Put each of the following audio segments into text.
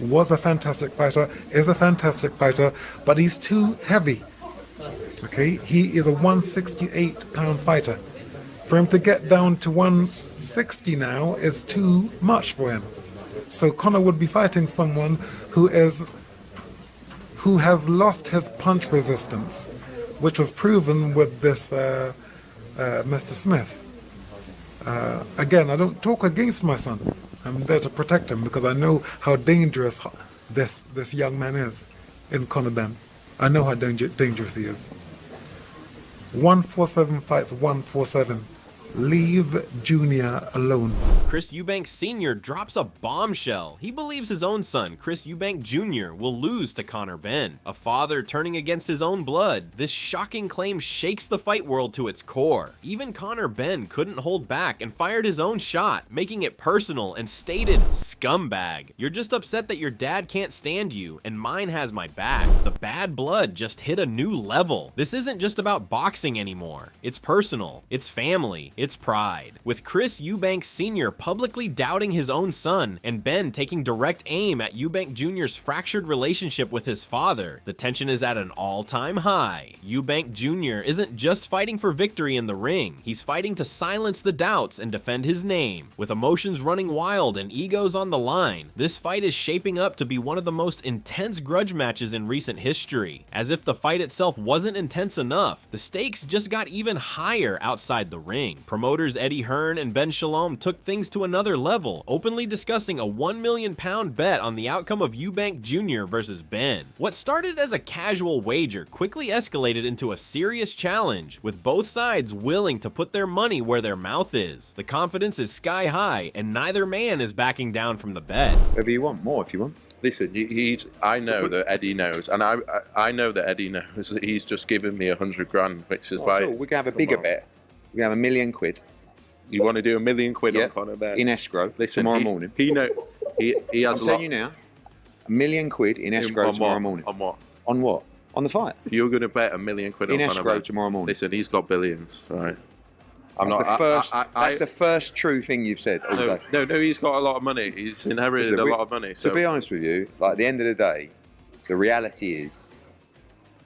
was a fantastic fighter, is a fantastic fighter, but he's too heavy. Okay, he is a 168-pound fighter. For him to get down to 160 now is too much for him. So Conor would be fighting someone who has lost his punch resistance, which was proven with this Mr. Smith. Again, I don't talk against my son. I'm there to protect him because I know how dangerous this young man is in Conor Benn. I know how dangerous he is. 147 fights, 147. Leave Junior alone. Chris Eubank Sr. drops a bombshell. He believes his own son, Chris Eubank Jr., will lose to Conor Benn, a father turning against his own blood. This shocking claim shakes the fight world to its core. Even Conor Benn couldn't hold back and fired his own shot, making it personal and stated, "Scumbag. You're just upset that your dad can't stand you, and mine has my back." The bad blood just hit a new level. This isn't just about boxing anymore. It's personal. It's family. It's pride. With Chris Eubank Sr. publicly doubting his own son and Ben taking direct aim at Eubank Jr.'s fractured relationship with his father, the tension is at an all-time high. Eubank Jr. isn't just fighting for victory in the ring, he's fighting to silence the doubts and defend his name. With emotions running wild and egos on the line, this fight is shaping up to be one of the most intense grudge matches in recent history. As if the fight itself wasn't intense enough, the stakes just got even higher outside the ring. Promoters Eddie Hearn and Ben Shalom took things to another level, openly discussing a £1 million bet on the outcome of Eubank Jr. versus Ben. What started as a casual wager quickly escalated into a serious challenge, with both sides willing to put their money where their mouth is. The confidence is sky high, and neither man is backing down from the bet. Whatever you want, more if you want. Listen, I know that Eddie knows, and I know that Eddie knows that he's just given me 100 grand, which is why Cool. We can have a bigger bet. We can have £1 million. You want to do £1 million on Conor Benn in escrow. Listen, tomorrow morning. He has I'm telling you now, £1 million in escrow tomorrow morning. On what? On what? On the fight. You're going to bet £1 million on in Conor escrow Benn tomorrow morning. Listen, he's got billions, right? That's the first true thing you've said all day. No, he's got a lot of money. He's inherited a lot of money. To be honest with you, like at the end of the day, the reality is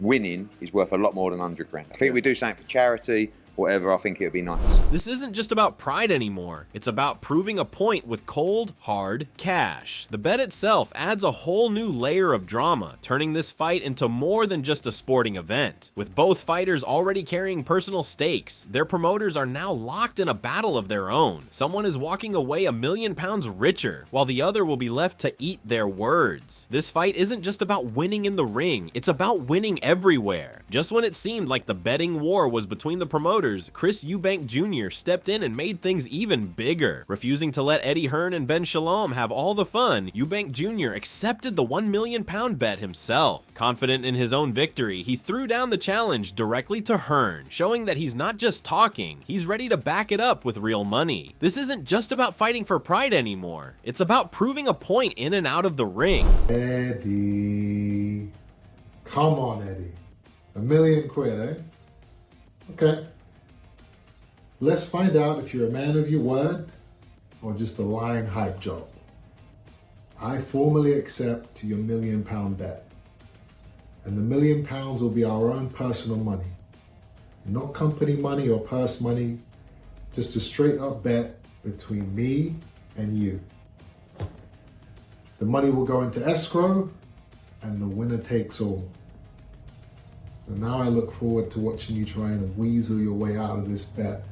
winning is worth a lot more than 100 grand. I think we do something for charity, whatever, I think it would be nice. This isn't just about pride anymore. It's about proving a point with cold, hard cash. The bet itself adds a whole new layer of drama, turning this fight into more than just a sporting event. With both fighters already carrying personal stakes, their promoters are now locked in a battle of their own. Someone is walking away £1 million richer, while the other will be left to eat their words. This fight isn't just about winning in the ring, it's about winning everywhere. Just when it seemed like the betting war was between the promoters, Chris Eubank Jr. stepped in and made things even bigger. Refusing to let Eddie Hearn and Ben Shalom have all the fun, Eubank Jr. accepted the £1 million bet himself. Confident in his own victory, he threw down the challenge directly to Hearn, showing that he's not just talking, he's ready to back it up with real money. This isn't just about fighting for pride anymore, it's about proving a point in and out of the ring. Eddie, come on Eddie, £1 million, eh? Okay. Let's find out if you're a man of your word or just a lying hype job. I formally accept your £1 million bet. And the £1 million will be our own personal money. Not company money or purse money, just a straight up bet between me and you. The money will go into escrow and the winner takes all. And now I look forward to watching you try and weasel your way out of this bet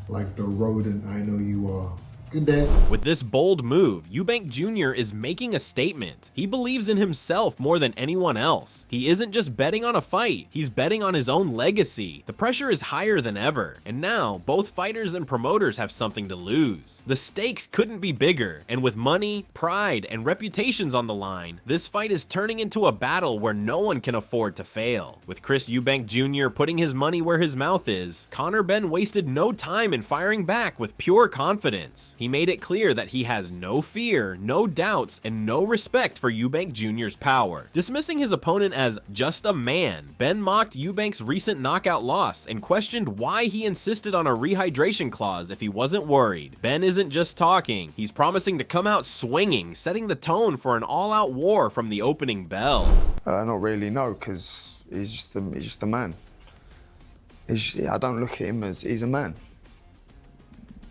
like the rodent I know you are. Good day. With this bold move, Eubank Jr. is making a statement. He believes in himself more than anyone else. He isn't just betting on a fight, he's betting on his own legacy. The pressure is higher than ever, and now both fighters and promoters have something to lose. The stakes couldn't be bigger, and with money, pride, and reputations on the line, this fight is turning into a battle where no one can afford to fail. With Chris Eubank Jr. putting his money where his mouth is, Conor Benn wasted no time in firing back with pure confidence. He made it clear that he has no fear, no doubts, and no respect for Eubank Jr.'s power. Dismissing his opponent as just a man, Ben mocked Eubank's recent knockout loss and questioned why he insisted on a rehydration clause if he wasn't worried. Ben isn't just talking, he's promising to come out swinging, setting the tone for an all-out war from the opening bell. Not really, no, because he's just a man. I don't look at him as he's a man.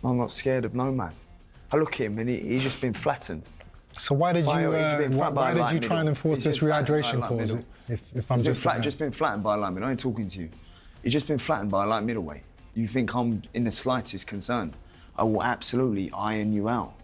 I'm not scared of no man. I look at him and he's just been flattened. So why did you try and enforce this rehydration clause? If I'm just been flattened by a light middle. I ain't talking to you. He's just been flattened by a light middleweight. You think I'm in the slightest concerned? I will absolutely iron you out.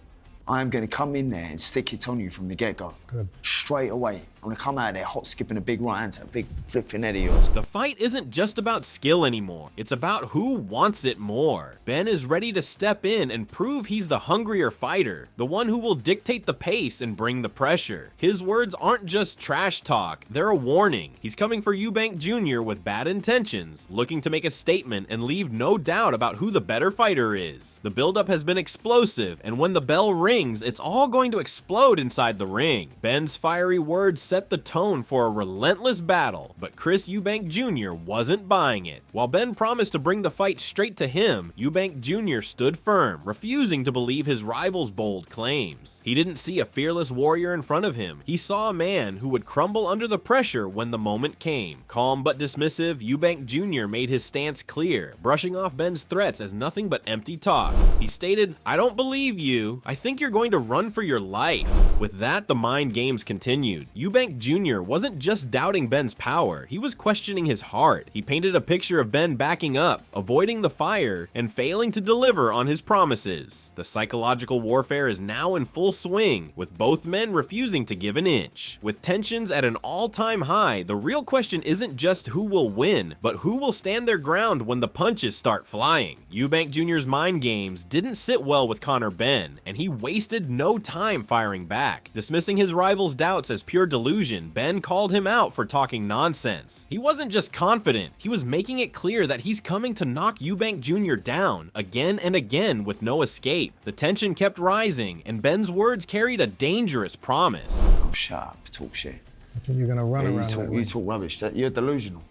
I am going to come in there and stick it on you from the get-go. Good. Straight away. I'm going to come out of there hot skipping a big right hand to a big flipping head of yours. The fight isn't just about skill anymore. It's about who wants it more. Ben is ready to step in and prove he's the hungrier fighter, the one who will dictate the pace and bring the pressure. His words aren't just trash talk, they're a warning. He's coming for Eubank Jr. with bad intentions, looking to make a statement and leave no doubt about who the better fighter is. The buildup has been explosive, and when the bell rings, it's all going to explode inside the ring. Ben's fiery words set the tone for a relentless battle, but Chris Eubank Jr. wasn't buying it. While Ben promised to bring the fight straight to him, Eubank Jr. stood firm, refusing to believe his rival's bold claims. He didn't see a fearless warrior in front of him. He saw a man who would crumble under the pressure when the moment came. Calm but dismissive, Eubank Jr. made his stance clear, brushing off Ben's threats as nothing but empty talk. He stated, "I don't believe you. I think you're going to run for your life." With that, the mind games continued. Eubank Jr. wasn't just doubting Ben's power, he was questioning his heart. He painted a picture of Ben backing up, avoiding the fire, and failing to deliver on his promises. The psychological warfare is now in full swing, with both men refusing to give an inch. With tensions at an all-time high, the real question isn't just who will win, but who will stand their ground when the punches start flying. Eubank Jr.'s mind games didn't sit well with Conor Benn, and he wasted no time firing back. Dismissing his rival's doubts as pure delusion, Ben called him out for talking nonsense. He wasn't just confident, he was making it clear that he's coming to knock Eubank Jr. down again and again with no escape. The tension kept rising, and Ben's words carried a dangerous promise. Oh, shut up, talk shit. You're gonna run around that way. You talk rubbish. You're delusional.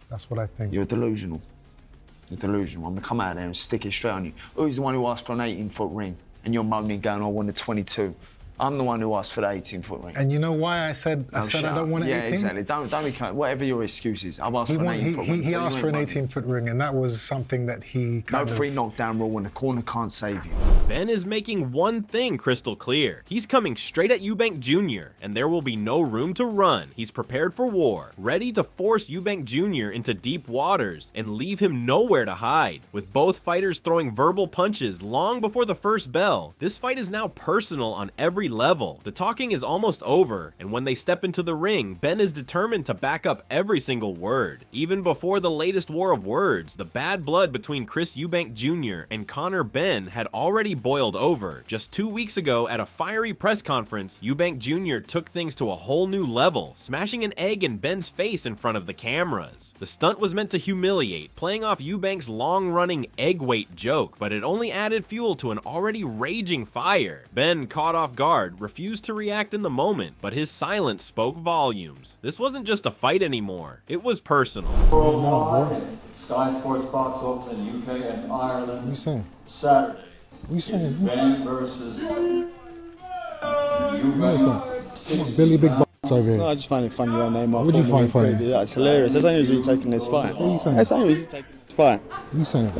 That's what I think. You're delusional. You're delusional. I'm gonna come out there and stick it straight on you. Who's the one who asked for an 18-foot ring? And you're moaning going, I want a 22. I'm the one who asked for the 18-foot ring. And you know why I said I don't want an 18? Yeah, exactly. Don't be whatever your excuse is. I've asked for an 18-foot ring. He asked for an 18-foot ring, and that was something that he No free knockdown rule when the corner can't save you. Ben is making one thing crystal clear. He's coming straight at Eubank Jr., and there will be no room to run. He's prepared for war, ready to force Eubank Jr. into deep waters and leave him nowhere to hide. With both fighters throwing verbal punches long before the first bell, this fight is now personal on every level. The talking is almost over, and when they step into the ring, Ben is determined to back up every single word. Even before the latest war of words, the bad blood between Chris Eubank Jr. and Conor Benn had already boiled over. Just 2 weeks ago at a fiery press conference, Eubank Jr. took things to a whole new level, smashing an egg in Ben's face in front of the cameras. The stunt was meant to humiliate, playing off Eubank's long-running egg weight joke, but it only added fuel to an already raging fire. Ben, caught off guard, refused to react in the moment, but his silence spoke volumes. This wasn't just a fight anymore, it was personal. Worldwide, Sky Sports box office in the UK and Ireland. What you saying? Saturday. What you saying? Ben versus Eubank. Billy Big Box over here. No, I just find it funny your name. What do you find funny? Yeah, it's hilarious. That's only usually taking this fight. What are you saying? That's only usually taking this fight. What are you saying?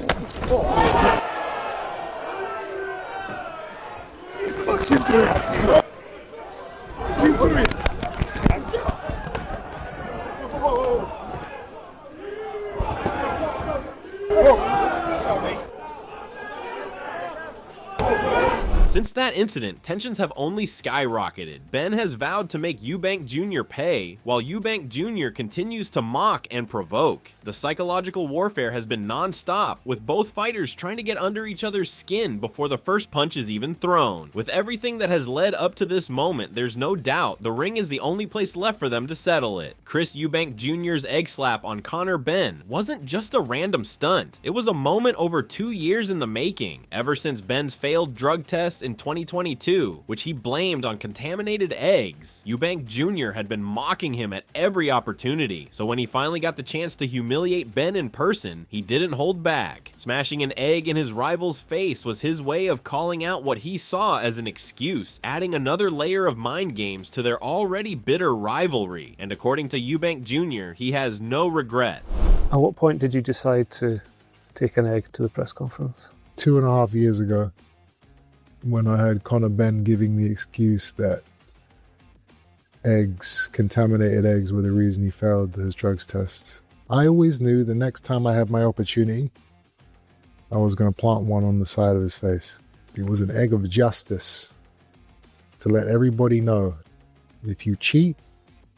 Since that incident, tensions have only skyrocketed. Ben has vowed to make Eubank Jr. pay, while Eubank Jr. continues to mock and provoke. The psychological warfare has been non-stop, with both fighters trying to get under each other's skin before the first punch is even thrown. With everything that has led up to this moment, there's no doubt the ring is the only place left for them to settle it. Chris Eubank Jr.'s egg slap on Conor Benn wasn't just a random stunt. It was a moment over 2 years in the making, ever since Ben's failed drug tests in 2022, which he blamed on contaminated eggs. Eubank Jr. had been mocking him at every opportunity, so when he finally got the chance to humiliate Ben in person, he didn't hold back. Smashing an egg in his rival's face was his way of calling out what he saw as an excuse, adding another layer of mind games to their already bitter rivalry, and according to Eubank Jr., he has no regrets. At what point did you decide to take an egg to the press conference? 2.5 years ago, when I heard Conor Benn giving the excuse that contaminated eggs were the reason he failed his drugs tests. I always knew the next time I had my opportunity, I was going to plant one on the side of his face. It was an egg of justice to let everybody know, if you cheat,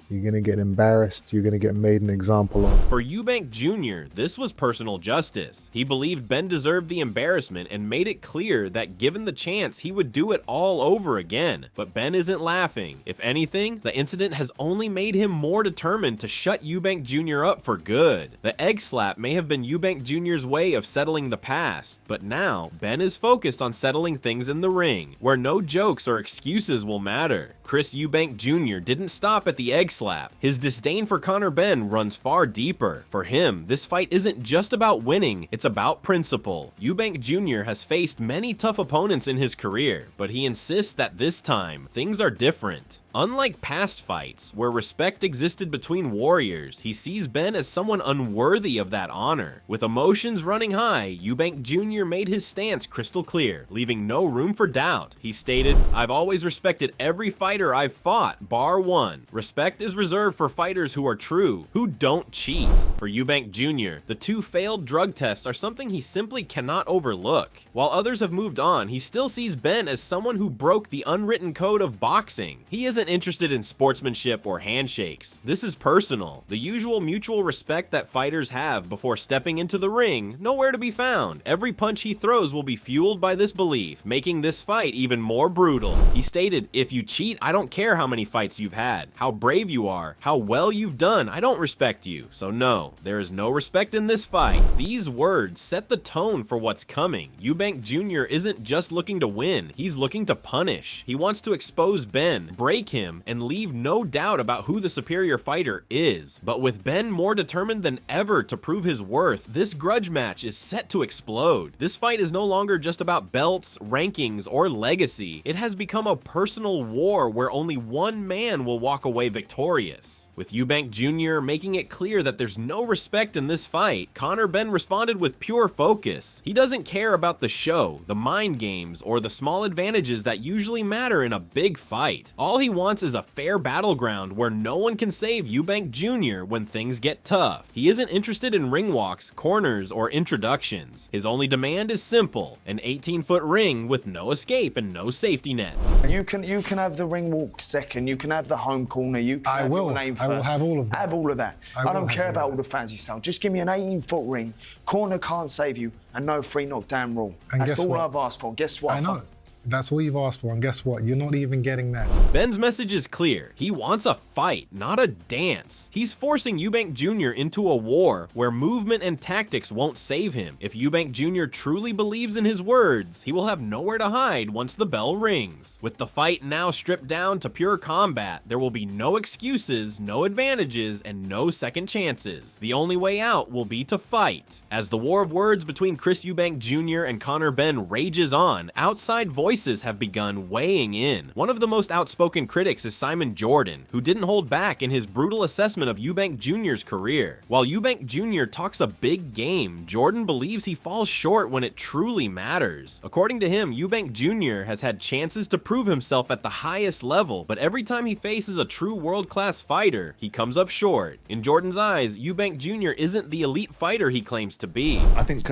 you're going to get embarrassed, you're going to get made an example of. For Eubank Jr., this was personal justice. He believed Ben deserved the embarrassment and made it clear that given the chance, he would do it all over again. But Ben isn't laughing. If anything, the incident has only made him more determined to shut Eubank Jr. up for good. The egg slap may have been Eubank Jr.'s way of settling the past, but now Ben is focused on settling things in the ring, where no jokes or excuses will matter. Chris Eubank Jr. didn't stop at the egg slap. His disdain for Conor Benn runs far deeper. For him, this fight isn't just about winning, it's about principle. Eubank Jr. has faced many tough opponents in his career, but he insists that this time, things are different. Unlike past fights, where respect existed between warriors, he sees Ben as someone unworthy of that honor. With emotions running high, Eubank Jr. made his stance crystal clear, leaving no room for doubt. He stated, "I've always respected every fighter I've fought, bar one. Respect is reserved for fighters who are true, who don't cheat." For Eubank Jr., the 2 failed drug tests are something he simply cannot overlook. While others have moved on, he still sees Ben as someone who broke the unwritten code of boxing. He isn't interested in sportsmanship or handshakes. This is personal. The usual mutual respect that fighters have before stepping into the ring, nowhere to be found. Every punch he throws will be fueled by this belief, making this fight even more brutal. He stated, "If you cheat, I don't care how many fights you've had, how brave you are, how well you've done, I don't respect you. So no, there is no respect in this fight." These words set the tone for what's coming. Eubank Jr. isn't just looking to win, he's looking to punish. He wants to expose Ben, break him, and leave no doubt about who the superior fighter is. But with Ben more determined than ever to prove his worth, this grudge match is set to explode. This fight is no longer just about belts, rankings, or legacy. It has become a personal war where only one man will walk away victorious. With Eubank Jr. making it clear that there's no respect in this fight, Conor Benn responded with pure focus. He doesn't care about the show, the mind games, or the small advantages that usually matter in a big fight. All he wants is a fair battleground where no one can save Eubank Jr. when things get tough. He isn't interested in ring walks, corners, or introductions. His only demand is simple, an 18-foot ring with no escape and no safety nets. You can have the ring walk second, you can have the home corner, you can have your name first. I will have all of that. Have all of that. I don't care about all the fancy stuff. Just give me an 18-foot ring, corner can't save you, and no free knockdown rule. And that's all I've asked for. Guess what? I know. That's all you've asked for, and guess what? You're not even getting that. Ben's message is clear. He wants a fight, not a dance. He's forcing Eubank Jr. into a war where movement and tactics won't save him. If Eubank Jr. truly believes in his words, he will have nowhere to hide once the bell rings. With the fight now stripped down to pure combat, there will be no excuses, no advantages, and no second chances. The only way out will be to fight. As the war of words between Chris Eubank Jr. and Conor Benn rages on, outside voices have begun weighing in. One of the most outspoken critics is Simon Jordan, who didn't hold back in his brutal assessment of Eubank Jr.'s career. While Eubank Jr. talks a big game, Jordan believes he falls short when it truly matters. According to him, Eubank Jr. has had chances to prove himself at the highest level, but every time he faces a true world-class fighter, he comes up short. In Jordan's eyes, Eubank Jr. isn't the elite fighter he claims to be. I think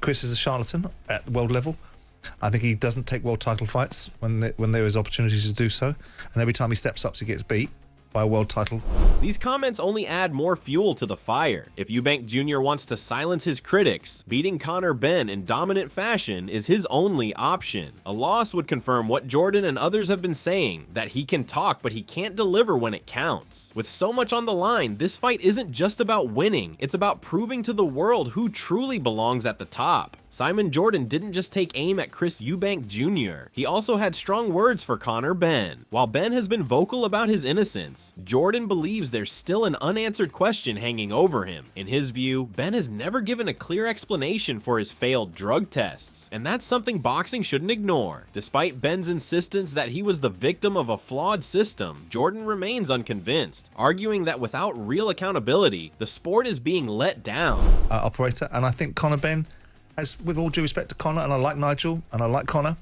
Chris is a charlatan at world level. I think he doesn't take world title fights when there is opportunities to do so, and every time he steps up, he gets beat by a world title. These comments only add more fuel to the fire. If Eubank Jr. wants to silence his critics, beating Conor Benn in dominant fashion is his only option. A loss would confirm what Jordan and others have been saying, that he can talk but he can't deliver when it counts. With so much on the line, this fight isn't just about winning, it's about proving to the world who truly belongs at the top. Simon Jordan didn't just take aim at Chris Eubank Jr. He also had strong words for Conor Benn. While Ben has been vocal about his innocence, Jordan believes there's still an unanswered question hanging over him. In his view, Ben has never given a clear explanation for his failed drug tests, and that's something boxing shouldn't ignore. Despite Ben's insistence that he was the victim of a flawed system, Jordan remains unconvinced, arguing that without real accountability, the sport is being let down. Operator, and I think Conor Benn, as with all due respect to Conor, and I like Nigel, and I like Conor,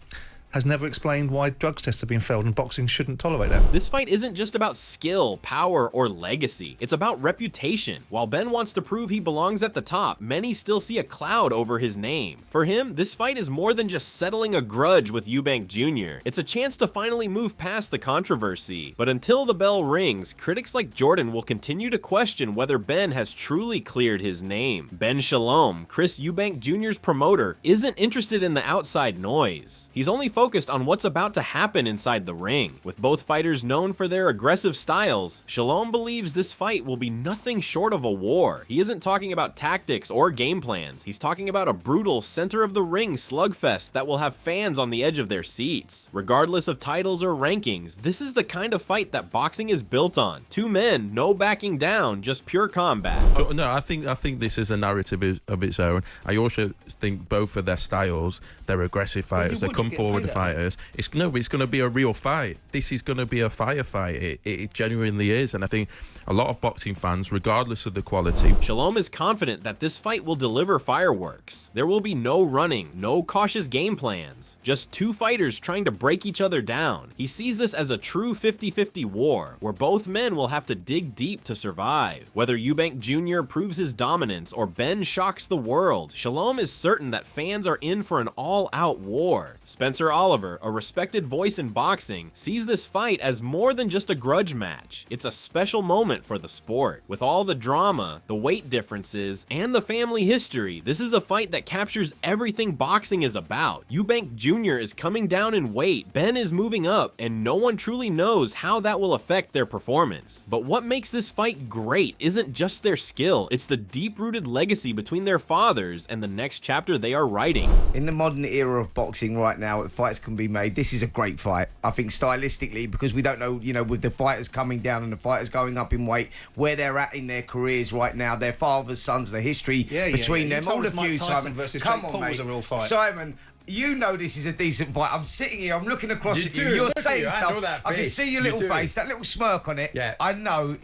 has never explained why drugs tests have been failed, and boxing shouldn't tolerate that. This fight isn't just about skill, power, or legacy. It's about reputation. While Ben wants to prove he belongs at the top, many still see a cloud over his name. For him, this fight is more than just settling a grudge with Eubank Jr. It's a chance to finally move past the controversy. But until the bell rings, critics like Jordan will continue to question whether Ben has truly cleared his name. Ben Shalom, Chris Eubank Jr.'s promoter, isn't interested in the outside noise. He's only focused on what's about to happen inside the ring. With both fighters known for their aggressive styles, Shalom believes this fight will be nothing short of a war. He isn't talking about tactics or game plans. He's talking about a brutal center-of-the-ring slugfest that will have fans on the edge of their seats. Regardless of titles or rankings, this is the kind of fight that boxing is built on. Two men, no backing down, just pure combat. No, I think this is a narrative of its own. I also think both of their styles, they're aggressive fighters, they come forward fighters. It's going to be a real fight. This is going to be a firefight. It genuinely is, and I think a lot of boxing fans, regardless of the quality. Shalom is confident that this fight will deliver fireworks. There will be no running, no cautious game plans, just two fighters trying to break each other down. He sees this as a true 50-50 war, where both men will have to dig deep to survive. Whether Eubank Jr. proves his dominance or Ben shocks the world, Shalom is certain that fans are in for an all-out war. Spencer Oliver, a respected voice in boxing, sees this fight as more than just a grudge match. It's a special moment for the sport. With all the drama, the weight differences, and the family history, this is a fight that captures everything boxing is about. Eubank Jr. is coming down in weight, Ben is moving up, and no one truly knows how that will affect their performance. But what makes this fight great isn't just their skill, it's the deep-rooted legacy between their fathers and the next chapter they are writing. In the modern era of boxing right now, the fights can be made. This is a great fight. I think stylistically, because we don't know, with the fighters coming down and the fighters going up in weight, where they're at in their careers right now, their fathers, sons, the history between them. All the feud, Simon. Come on, mate. Simon, you know this is a decent fight. I'm sitting here, I'm looking across at you. You're saying stuff. I can see your little face, that little smirk on it. Yeah. I know,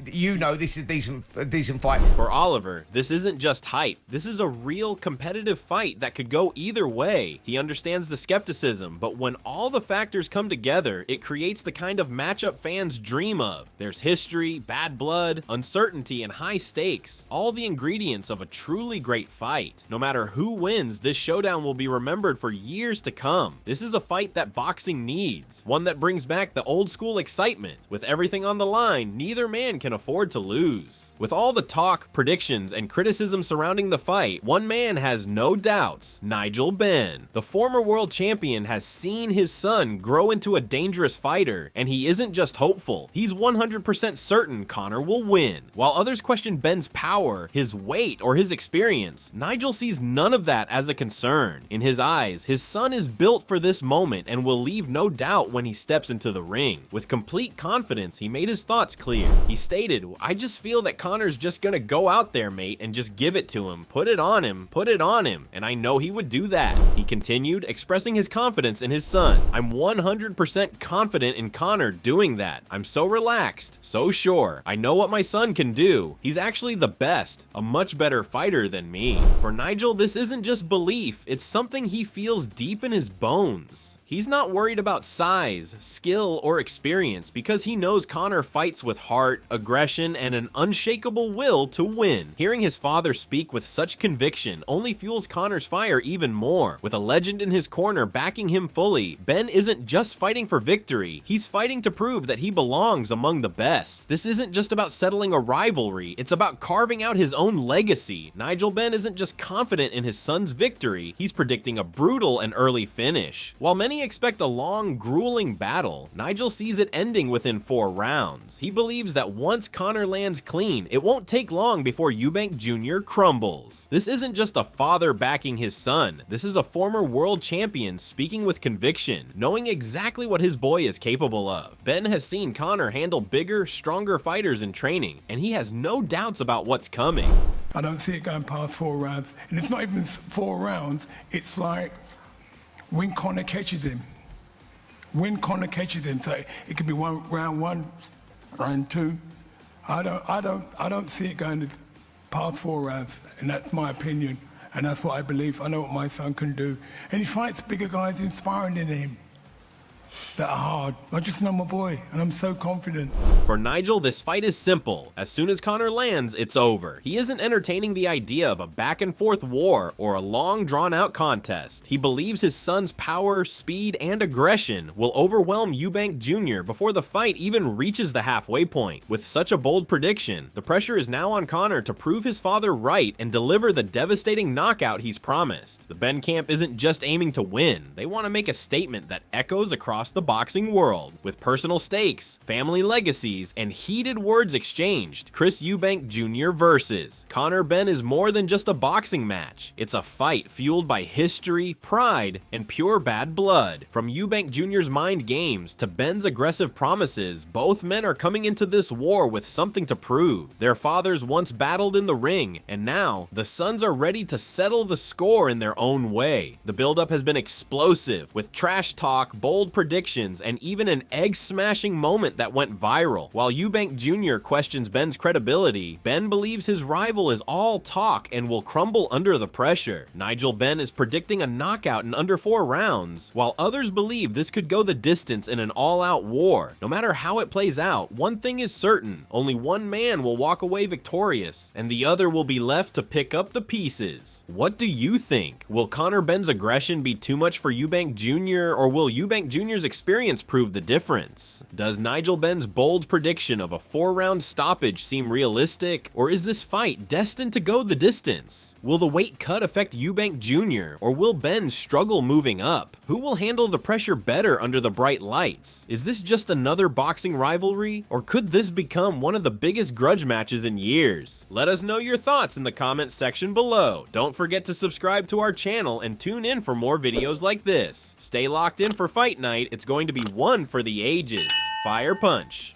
this is a decent fight. For Oliver, this isn't just hype. This is a real competitive fight that could go either way. He understands the skepticism, but when all the factors come together, it creates the kind of matchup fans dream of. There's history, bad blood, uncertainty, and high stakes. All the ingredients of a truly great fight. No matter who wins, this showdown will be remembered for years to come. This is a fight that boxing needs, one that brings back the old school excitement. With everything on the line, neither man can afford to lose. With all the talk, predictions, and criticism surrounding the fight, one man has no doubts: Nigel Ben. The former world champion has seen his son grow into a dangerous fighter, and he isn't just hopeful, he's 100% certain Conor will win. While others question Ben's power, his weight, or his experience, Nigel sees none of that as a concern. In his eyes, his son is built for this moment and will leave no doubt when he steps into the ring. With complete confidence, he made his thoughts clear. He stated, "I just feel that Conor's just gonna go out there, mate, and just give it to him. Put it on him. Put it on him. And I know he would do that." He continued, expressing his confidence in his son. "I'm 100% confident in Conor doing that. I'm so relaxed, so sure. I know what my son can do. He's actually the best, a much better fighter than me." For Nigel, this isn't just belief, it's something he feels deep in his bones. He's not worried about size, skill, or experience because he knows Conor fights with heart, aggression, and an unshakable will to win. Hearing his father speak with such conviction only fuels Conor's fire even more. With a legend in his corner backing him fully, Ben isn't just fighting for victory, he's fighting to prove that he belongs among the best. This isn't just about settling a rivalry, it's about carving out his own legacy. Nigel Ben isn't just confident in his son's victory, he's predicting a brutal and early finish. While many expect a long, grueling battle, Nigel sees it ending within 4 rounds. He believes that once Conor lands clean, it won't take long before Eubank Jr. crumbles. This isn't just a father backing his son, this is a former world champion speaking with conviction, knowing exactly what his boy is capable of. Ben has seen Conor handle bigger, stronger fighters in training, and he has no doubts about what's coming. I don't see it going past 4 rounds. And it's not even 4 rounds. It's like when Conor catches him. When Conor catches him. So it could be round 1, round 2. I don't see it going past 4 rounds. And that's my opinion. And that's what I believe. I know what my son can do. And he fights bigger guys inspiring than him. That are hard. I just know my boy, and I'm so confident. For Nigel, this fight is simple. As soon as Conor lands, it's over. He isn't entertaining the idea of a back-and-forth war or a long, drawn-out contest. He believes his son's power, speed, and aggression will overwhelm Eubank Jr. before the fight even reaches the halfway point. With such a bold prediction, the pressure is now on Conor to prove his father right and deliver the devastating knockout he's promised. The Ben camp isn't just aiming to win. They want to make a statement that echoes across the boxing world. With personal stakes, family legacies, and heated words exchanged, Chris Eubank Jr. versus Conor Benn is more than just a boxing match. It's a fight fueled by history, pride, and pure bad blood. From Eubank Jr.'s mind games to Ben's aggressive promises, both men are coming into this war with something to prove. Their fathers once battled in the ring, and now the sons are ready to settle the score in their own way. The buildup has been explosive, with trash talk, bold predictions, and even an egg-smashing moment that went viral. While Eubank Jr. questions Ben's credibility, Ben believes his rival is all talk and will crumble under the pressure. Nigel Ben is predicting a knockout in under 4 rounds, while others believe this could go the distance in an all-out war. No matter how it plays out, one thing is certain: only one man will walk away victorious, and the other will be left to pick up the pieces. What do you think? Will Conor Benn's aggression be too much for Eubank Jr., or will Eubank Jr.'s experience prove the difference? Does Nigel Ben's bold prediction of a 4-round stoppage seem realistic, or is this fight destined to go the distance? Will the weight cut affect Eubank Jr., or will Ben struggle moving up? Who will handle the pressure better under the bright lights? Is this just another boxing rivalry, or could this become one of the biggest grudge matches in years? Let us know your thoughts in the comments section below. Don't forget to subscribe to our channel and tune in for more videos like this. Stay locked in for Fight Night. It's going to be one for the ages. Fire punch.